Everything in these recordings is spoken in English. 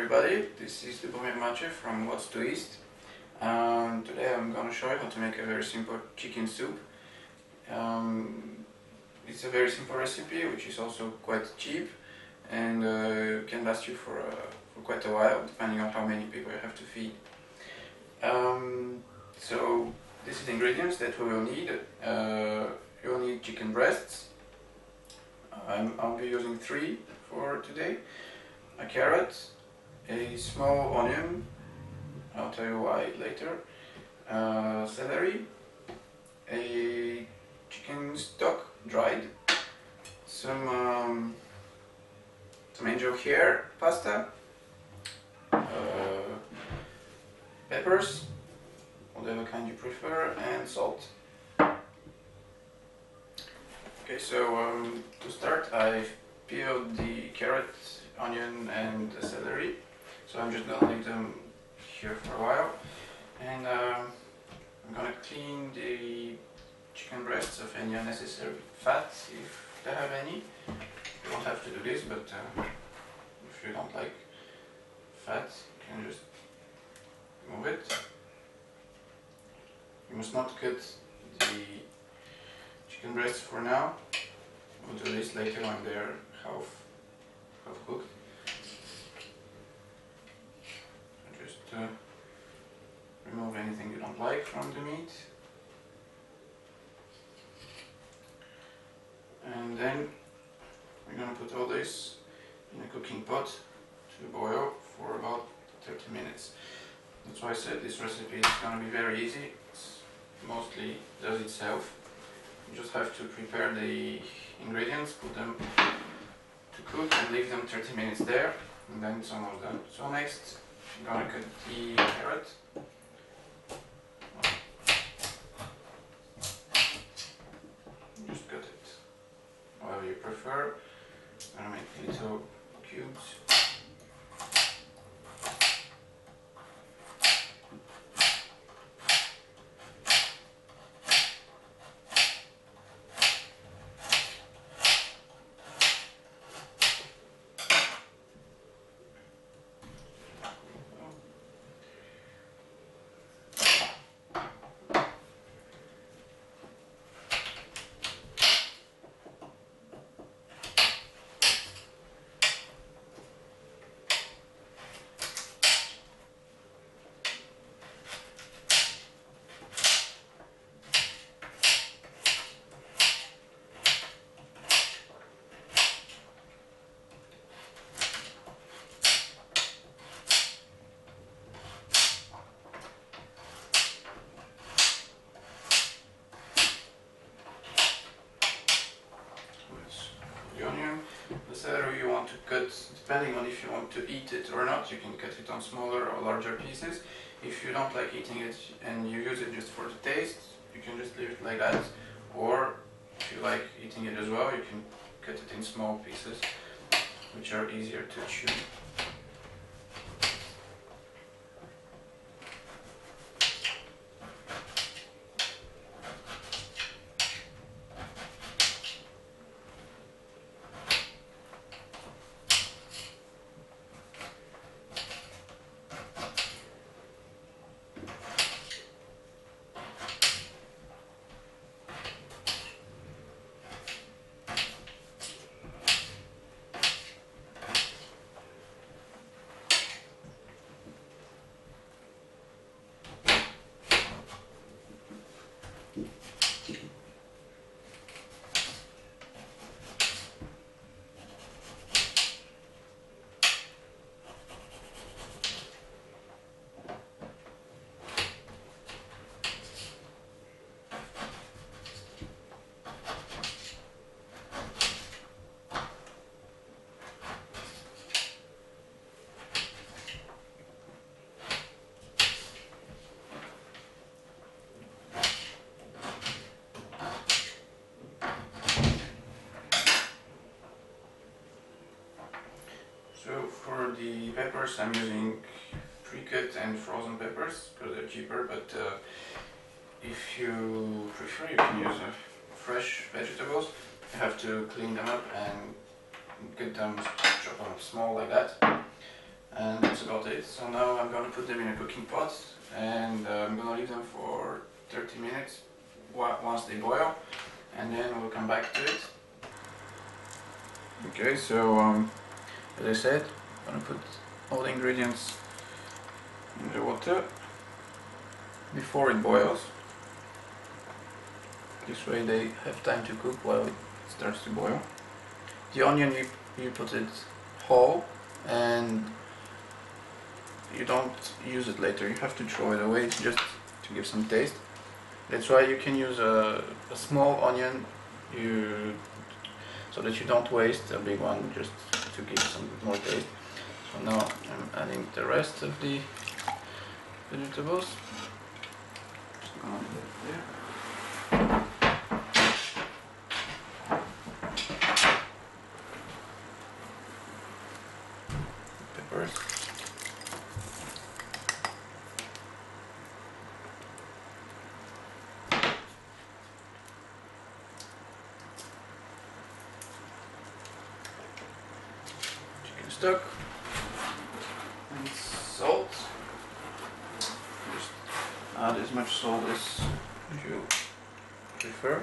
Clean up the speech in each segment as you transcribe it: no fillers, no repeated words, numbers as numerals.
everybody, this is the Bulgarian from What's to East. Today I'm going to show you how to make a very simple chicken soup. It's a very simple recipe which is also quite cheap and can last you for quite a while depending on how many people you have to feed. So this is the ingredients that we will need. You will need chicken breasts. I'll be using 3 for today. A carrot, a small onion, I'll tell you why later, celery, a chicken stock dried, some angel hair pasta, peppers, whatever kind you prefer, and salt. Okay, so to start, I've peeled the carrot, onion and the celery, so I'm just gonna leave them here for a while, and I'm gonna clean the chicken breasts of any unnecessary fat if they have any. You don't have to do this, but if you don't like fat, you can just remove it. You must not cut the chicken breasts for now. We'll do this later when they're half cooked. Just remove anything you don't like from the meat, and then we're going to put all this in a cooking pot to boil for about 30 minutes. That's why I said this recipe is going to be very easy. It mostly does itself. You just have to prepare the ingredients, put them to cook and leave them 30 minutes there, and then it's almost done. So next I'm gonna cut the carrot. Just cut it however you prefer. I'm gonna make little cubes. The celery you want to cut, depending on if you want to eat it or not, you can cut it on smaller or larger pieces. If you don't like eating it and you use it just for the taste, you can just leave it like that. Or if you like eating it as well, you can cut it in small pieces, which are easier to chew. So for the peppers, I'm using pre-cut and frozen peppers because they're cheaper, but if you prefer, you can use fresh vegetables. You have to clean them up and get them chopped up small like that. and that's about it. So now I'm gonna put them in a cooking pot, and I'm gonna leave them for 30 minutes once they boil, and then we'll come back to it. Okay, so as I said, I'm gonna put all the ingredients in the water before it boils. This way they have time to cook while it starts to boil. The onion, you put it whole, and you don't use it later. You have to throw it away just to give some taste. That's why you can use a small onion so that you don't waste a big one, just to give some more taste. So now I'm adding the rest of the vegetables. Just gonna put it there. Peppers. Chicken stock. And salt. Just add as much salt as you prefer.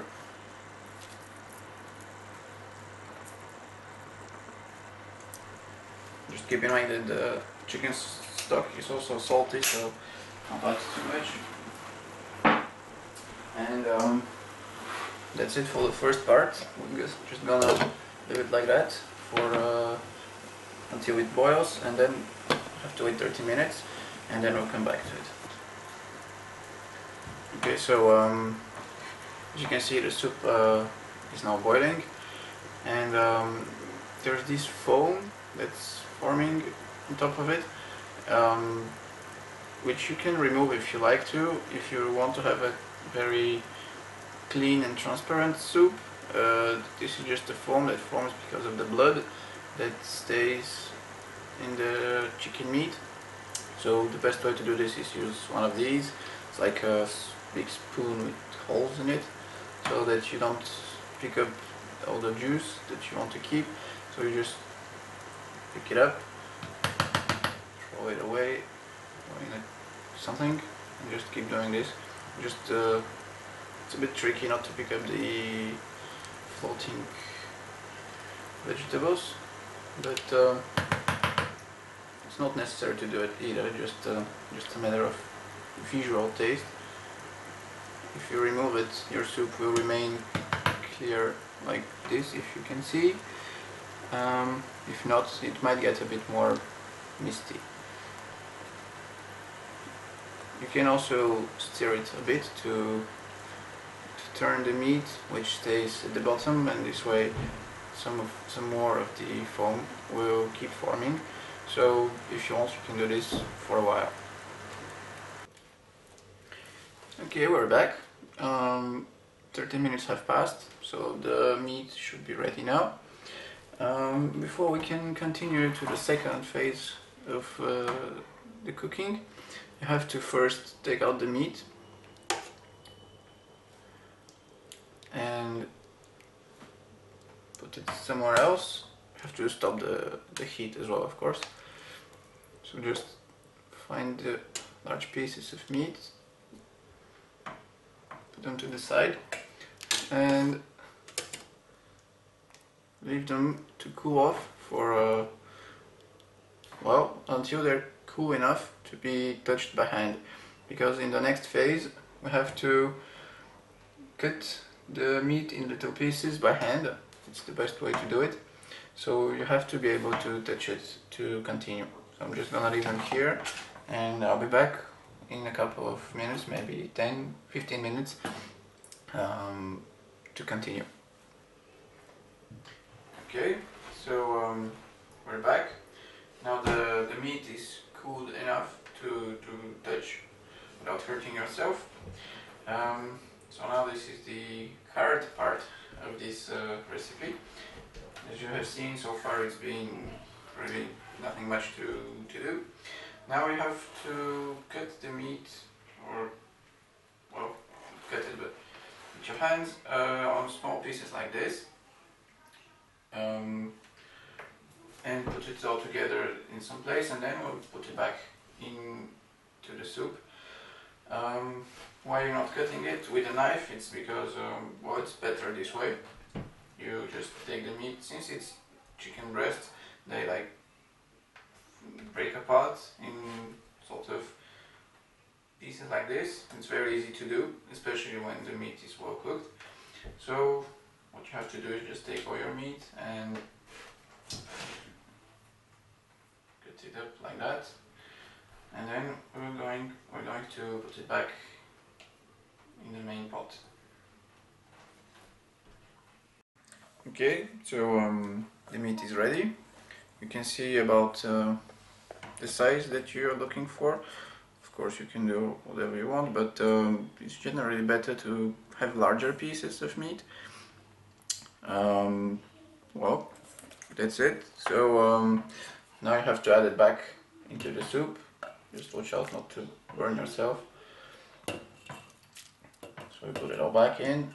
Just keep in mind that the chicken stock is also salty, so don't add too much. And that's it for the first part. We're just gonna leave it like that for until it boils, and then have to wait 30 minutes, and then we'll come back to it. Okay, so as you can see, the soup is now boiling, and there's this foam that's forming on top of it, which you can remove if you like to. If you want to have a very clean and transparent soup, this is just the foam that forms because of the blood that stays in the chicken meat. So the best way to do this is use one of these. It's like a big spoon with holes in it, so that you don't pick up all the juice that you want to keep. So you just pick it up, throw it away, or in something, and just keep doing this. Just it's a bit tricky not to pick up the floating vegetables, but it's not necessary to do it either. Just a matter of visual taste. If you remove it, your soup will remain clear like this, if you can see. If not, it might get a bit more misty. You can also stir it a bit to turn the meat, which stays at the bottom, and this way some more of the foam will keep forming. So if you want, you can do this for a while. Okay, we're back. 30 minutes have passed, so the meat should be ready now. Before we can continue to the second phase of the cooking, you have to first take out the meat and put it somewhere else. You have to stop the heat as well, of course. So just find the large pieces of meat, put them to the side, and leave them to cool off for well, until they're cool enough to be touched by hand, because in the next phase we have to cut the meat in little pieces by hand. It's the best way to do it, so you have to be able to touch it to continue. So I'm just gonna leave them here, and I'll be back in a couple of minutes, maybe 10-15 minutes, to continue. Okay, so we're back. Now the meat is cooled enough to touch without hurting yourself. So now this is the hard part of this recipe. As you have seen so far, it's been really nothing much to do. Now we have to cut the meat, or well, cut it but with your hands on small pieces like this. and put it all together in some place, and then we'll put it back into the soup. Why you're not cutting it with a knife? It's because well, it's better this way. You just take the meat, since it's chicken breast, they like break apart in sort of pieces like this. It's very easy to do, especially when the meat is well cooked. So what you have to do is just take all your meat and cut it up like that, and then we're going to put it back in the main pot. Okay, so the meat is ready. You can see about the size that you're looking for. Of course you can do whatever you want, but it's generally better to have larger pieces of meat. Well, that's it. So now you have to add it back into the soup. Just watch out not to burn yourself. So we put it all back in.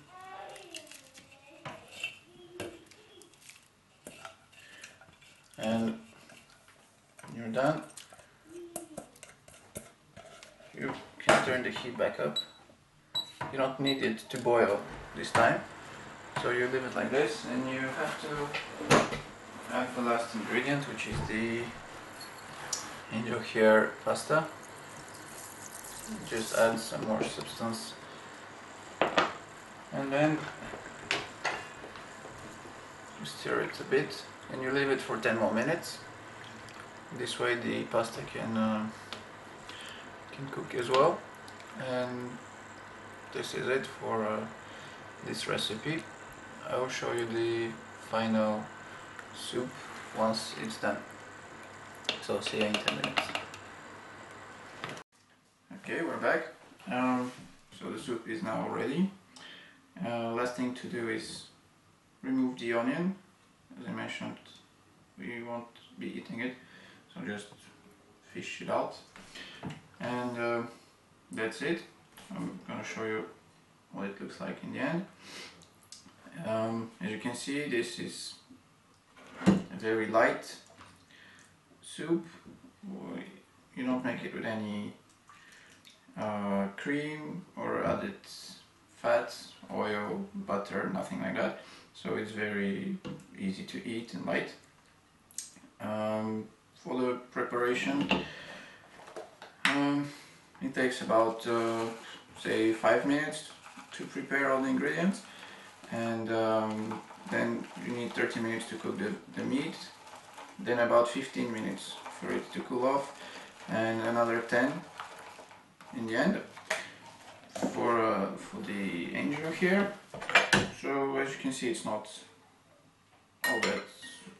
And when you're done, you can turn the heat back up. You don't need it to boil this time, so you leave it like this, and you have to add the last ingredient, which is the angel hair pasta. Just add some more substance, and then you stir it a bit, and you leave it for 10 more minutes. This way the pasta can cook as well. And this is it for this recipe. I will show you the final soup once it's done. So see you in 10 minutes. Okay, we're back. So the soup is now ready. Last thing to do is remove the onion. As I mentioned, we won't be eating it, so just fish it out. And that's it. I'm gonna show you what it looks like in the end. As you can see, this is a very light soup. You don't make it with any cream or added fats, oil, butter, nothing like that. So it's very easy to eat and light. For the preparation, it takes about say 5 minutes to prepare all the ingredients, and then you need 30 minutes to cook the meat, then about 15 minutes for it to cool off, and another 10 in the end for the angel here. So as you can see, it's not all that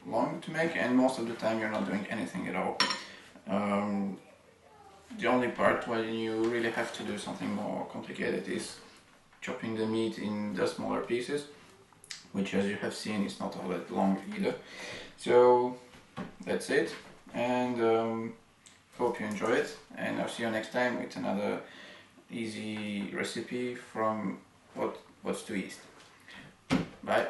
long to make, and most of the time you're not doing anything at all. The only part when you really have to do something more complicated is chopping the meat in the smaller pieces, which, as you have seen, is not all that long either. So that's it, and hope you enjoy it, and I'll see you next time with another easy recipe from What's to East. Bye.